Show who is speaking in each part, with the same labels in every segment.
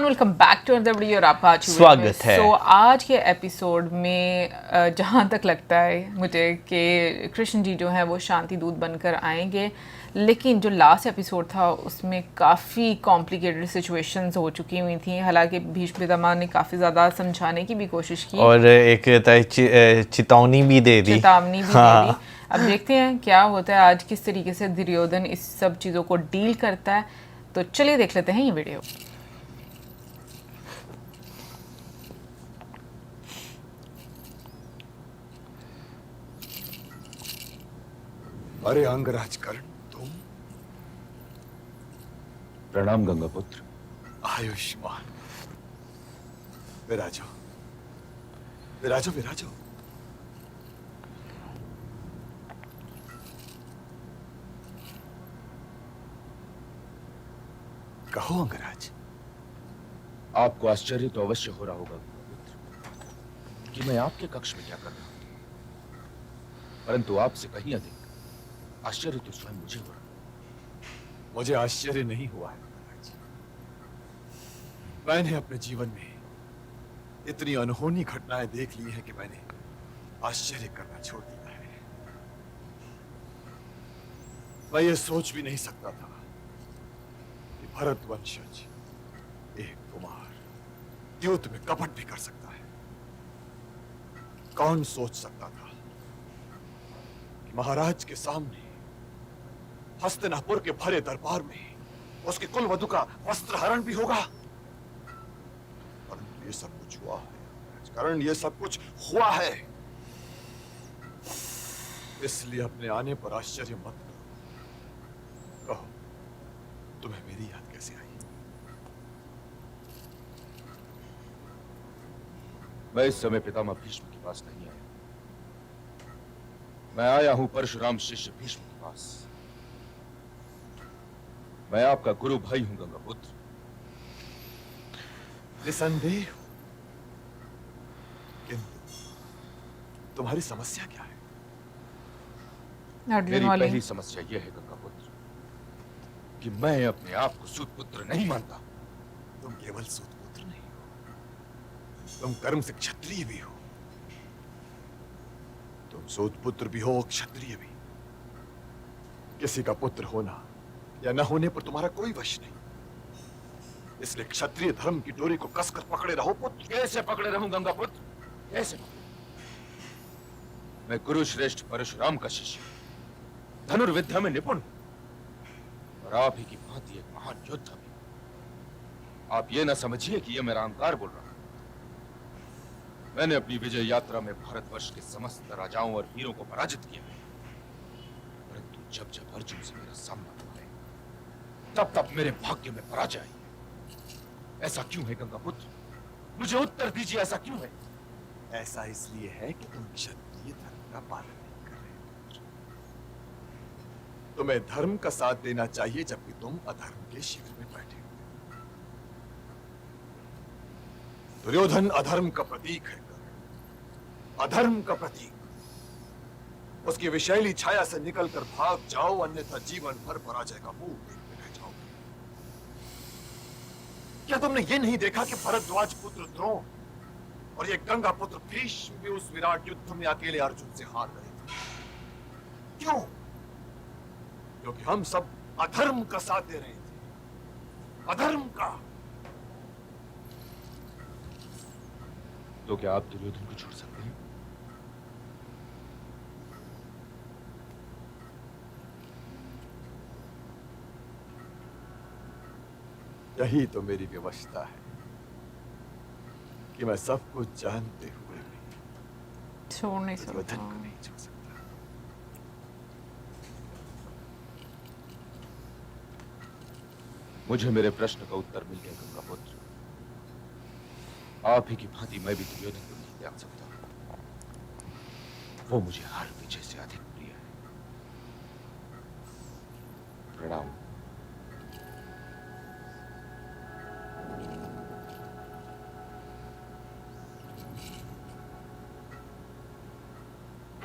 Speaker 1: Welcome back to another video और आपका आज
Speaker 2: स्वागत है।
Speaker 1: आज के एपिसोड में जहाँ तक लगता है मुझे कि कृष्ण जी जो हैं वो शांति दूत बनकर आएंगे, लेकिन जो लास्ट एपिसोड था उसमें काफ़ी कॉम्प्लिकेटेड सिचुएशंस हो चुकी हुई थी। हालांकि भीष्म पितामह ने काफ़ी ज़्यादा समझाने की भी कोशिश की
Speaker 2: और एक चेतावनी भी दे दी।
Speaker 1: दे दी। अब देखते हैं क्या होता है आज, किस तरीके से दुर्योधन इस सब चीज़ों को डील करता है। तो चलिए देख लेते हैं ये वीडियो।
Speaker 3: अरे अंगराज कर्ण, तुम?
Speaker 4: प्रणाम गंगापुत्र।
Speaker 3: आयुष्मान। विराजो विराजो विराजो। कहो अंगराज।
Speaker 4: आपको आश्चर्य तो अवश्य हो रहा होगा गंगापुत्र कि मैं आपके कक्ष में क्या कर रहा हूं, परंतु आपसे कहीं अधिक आश्चर्य तो स्वयं मुझे हो रहा।
Speaker 3: मुझे आश्चर्य नहीं हुआ है अंगराज। मैंने अपने जीवन में इतनी अनहोनी घटनाएं देख ली है कि मैंने आश्चर्य करना छोड़ दिया है। मैं ये सोच भी नहीं सकता था कि भरतवंशज एक कुमार युद्ध में कपट भी कर सकता है। कौन सोच सकता था कि महाराज के सामने हस्तिनापुर के भरे दरबार में उसके कुलवधु का वस्त्र हरण भी होगा। परंतु ये सब कुछ हुआ है कारण, ये सब कुछ हुआ है। इसलिए अपने आने पर आश्चर्य मत करो। कहो, तुम्हें मेरी याद कैसे आई?
Speaker 4: मैं इस समय पितामह भीष्म के पास नहीं आया। मैं आया हूं परशुराम शिष्य भीष्म के पास। मैं आपका गुरु भाई हूं गंगापुत्र।
Speaker 3: निसंदेह। किंतु तुम्हारी समस्या क्या है?
Speaker 4: मेरी पहली समस्या यह है गंगापुत्र कि मैं अपने आप को सूतपुत्र नहीं मानता।
Speaker 3: तुम केवल सूतपुत्र नहीं हो, तुम कर्म से क्षत्रिय भी हो। तुम सूतपुत्र भी हो, क्षत्रिय भी। किसी का पुत्र होना या न होने पर तुम्हारा कोई वश नहीं। इसलिए क्षत्रिय धर्म की डोरी को कसकर पकड़े रहो पुत्र।
Speaker 4: कैसे पकड़े रहूं गंगापुत्र, कैसे? मैं गुरु श्रेष्ठ परशुराम का शिष्य, धनुर्विद्या में निपुण हूं और आप ही की भांति एक महान योद्धा भी। आप ये ना समझिए कि यह मेरा अहंकार बोल रहा है। मैंने अपनी विजय यात्रा में भारतवर्ष के समस्त राजाओं और वीरों को पराजित किया है, परंतु जब जब अर्जुन से मेरा सामना हुआ है तब तब मेरे भाग्य में पराजय आई है। ऐसा क्यों है गंगापुत्र? मुझे उत्तर दीजिए, ऐसा क्यों है?
Speaker 3: ऐसा इसलिए है कि तुम क्षत्रिय धर्म का पालन नहीं कर रहे पुत्र। तुम्हें धर्म का साथ देना चाहिए जबकि तुम अधर्म के शिविर में बैठे हो। दुर्योधन अधर्म का प्रतीक है, अधर्म का प्रतीक। उसकी विषैली छाया से निकलकर भाग जाओ, अन्यथा जीवन भर पराजय का मुंह देखते रह जाओ। क्या तुमने ये नहीं देखा कि भरद्वाज पुत्र द्रोण और ये गंगा पुत्र भीष्म भी उस विराट युद्ध में अकेले अर्जुन से हार गए थे? क्यों? क्योंकि हम सब अधर्म का साथ दे रहे थे, अधर्म का।
Speaker 4: तो क्या आप दुर्योधन को छोड़ सकते हैं?
Speaker 3: यही तो मेरी व्यवस्था है कि मैं सब कुछ जानते हुए भी
Speaker 1: छोड़ नहीं
Speaker 3: दुर्योधन
Speaker 1: सकता।
Speaker 3: को नहीं छोड़ सकता।
Speaker 4: मुझे मेरे प्रश्न का उत्तर मिल गया गंगापुत्र। आप ही की भांति मैं भी दुर्योधन को नहीं त्याग सकता। वो मुझे हर विजय से अधिक प्रिय है। प्रणाम।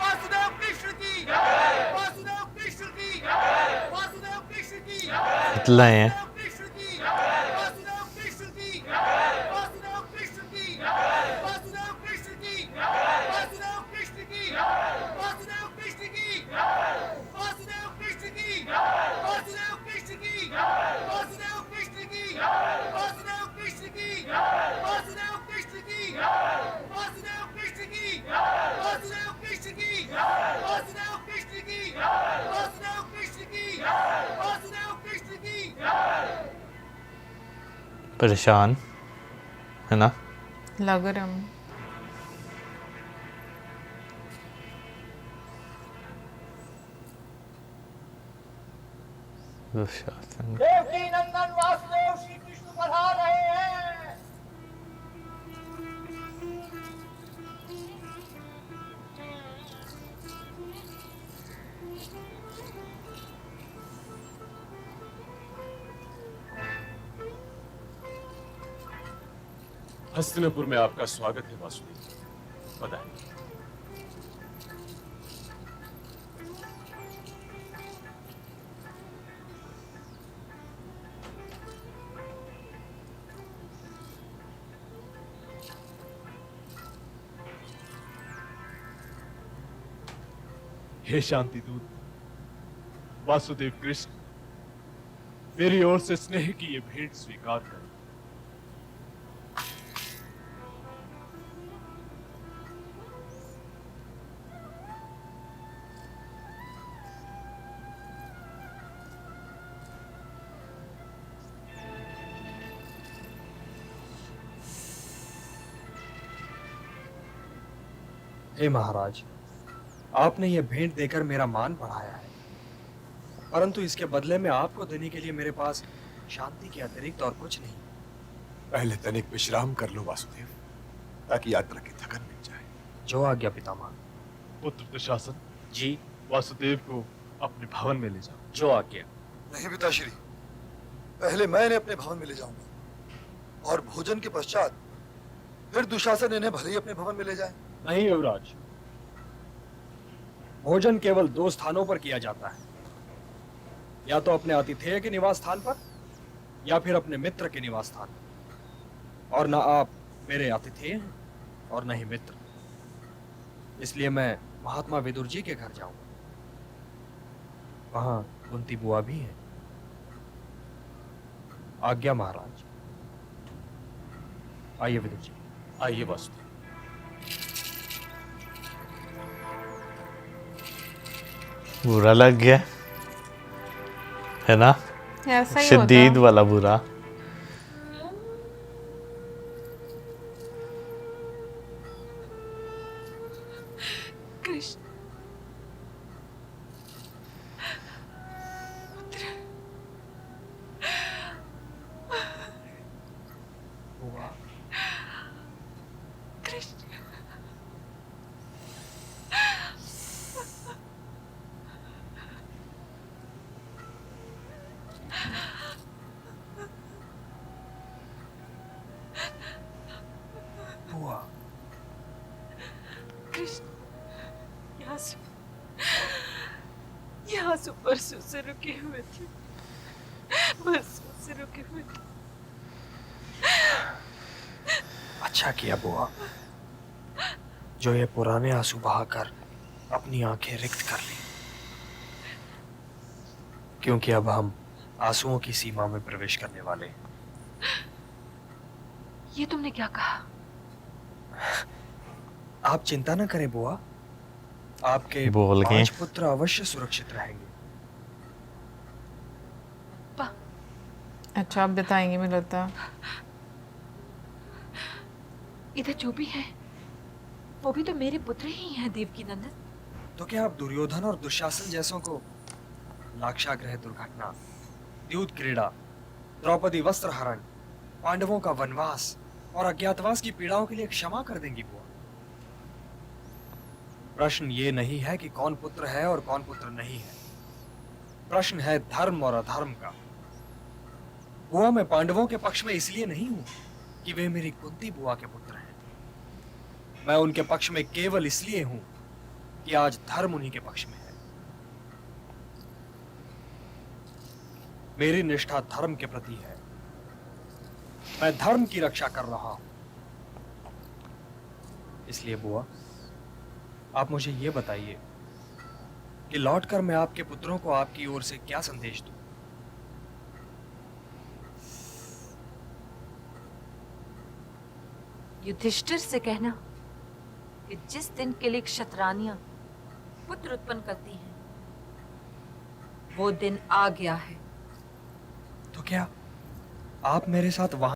Speaker 5: वासुदेव कृष्ण की जय, वासुदेव कृष्ण की जय, वासुदेव कृष्ण की जय,
Speaker 2: इतना है।
Speaker 5: कृष्ण की जय, वासुदेव कृष्ण की जय।
Speaker 2: परेशान है ना।
Speaker 1: लग रहा है
Speaker 2: दुशासन
Speaker 5: देवकी नंदन वासुदेव श्री कृष्ण पधार रहे हैं।
Speaker 3: हस्तिनापुर में आपका स्वागत है वासुदेव, बधाई।
Speaker 6: हे शांति दूत वासुदेव कृष्ण, मेरी ओर से स्नेह की ये भेंट स्वीकार करें।
Speaker 7: हे महाराज, आपने ये भेंट देकर मेरा मान बढ़ाया है, परंतु इसके बदले में आपको देने के लिए मेरे पास शांति के अतिरिक्त और कुछ नहीं।
Speaker 3: पहले तनिक विश्राम कर लो वासुदेव, ताकि यात्रा की थकन मिट जाए।
Speaker 7: जो आज्ञा पितामह।
Speaker 6: पुत्र दुशासन,
Speaker 7: जी।
Speaker 6: वासुदेव को अपने भवन में ले जाओ।
Speaker 7: जो आज्ञा।
Speaker 8: नहीं पिताश्री, पहले मैं इन्हें अपने भवन में ले जाऊंगा और भोजन के पश्चात फिर दुशासन इन्हें भले ही अपने भवन में ले जाए।
Speaker 7: नहीं युवराज, भोजन केवल 2 स्थानों पर किया जाता है, या तो अपने आतिथेय के निवास स्थान पर या फिर अपने मित्र के निवास स्थान पर। और ना आप मेरे आतिथेय हैं और न ही मित्र, इसलिए मैं महात्मा विदुर जी के घर जाऊंगा। वहां कुंती बुआ भी है। आज्ञा महाराज। आइए विदुर जी।
Speaker 4: आइए वासुदेव।
Speaker 2: बुरा लग गया है ना,
Speaker 1: ऐसा ही
Speaker 2: शदीद
Speaker 1: होता।
Speaker 2: वाला बुरा।
Speaker 9: कृष्ण
Speaker 7: बुआ,
Speaker 9: कृष्ण
Speaker 7: बुआ,
Speaker 9: कृष्ण यहाँ से परसों से रुके हुए थे, परसों से रुके हुए थे।
Speaker 7: अच्छा किया बुआ, जो ये पुराने आंसू बहाकर अपनी आंखें रिक्त कर ली, क्योंकि अब हम आंसुओं की सीमा में प्रवेश करने वाले हैं।
Speaker 9: ये तुमने क्या कहा?
Speaker 7: आप चिंता न करें बुआ, आपके
Speaker 2: बोल गए।
Speaker 7: 5 पुत्र अवश्य सुरक्षित रहेंगे।
Speaker 1: अच्छा, आप बताएंगे मुझे लगता।
Speaker 9: इधर जो भी है वो भी तो मेरे पुत्र ही हैं देवकी नंदन।
Speaker 7: तो क्या आप दुर्योधन और दुशासन जैसों को लाक्षागृह दुर्घटना, द्यूत क्रीड़ा, द्रौपदी वस्त्र हरण, पांडवों का वनवास और अज्ञातवास की पीड़ाओं के लिए क्षमा कर देंगी बुआ? प्रश्न ये नहीं है कि कौन पुत्र है और कौन पुत्र नहीं है, प्रश्न है धर्म और अधर्म का। बुआ, मैं पांडवों के पक्ष में इसलिए नहीं हूं कि वे मेरी कुंती बुआ के पुत्र हैं, मैं उनके पक्ष में केवल इसलिए हूं कि आज धर्म उन्हीं के पक्ष में है। मेरी निष्ठा धर्म के प्रति है, मैं धर्म की रक्षा कर रहा हूं। इसलिए बुआ, आप मुझे ये बताइए कि लौटकर मैं आपके पुत्रों को आपकी ओर से क्या संदेश दूं?
Speaker 9: युधिष्ठिर से कहना कि जिस दिन के लिए क्षत्रानियां पुत्र उत्पन्न करती हैं वो दिन आ गया है।
Speaker 7: तो क्या आप मेरे साथ वहां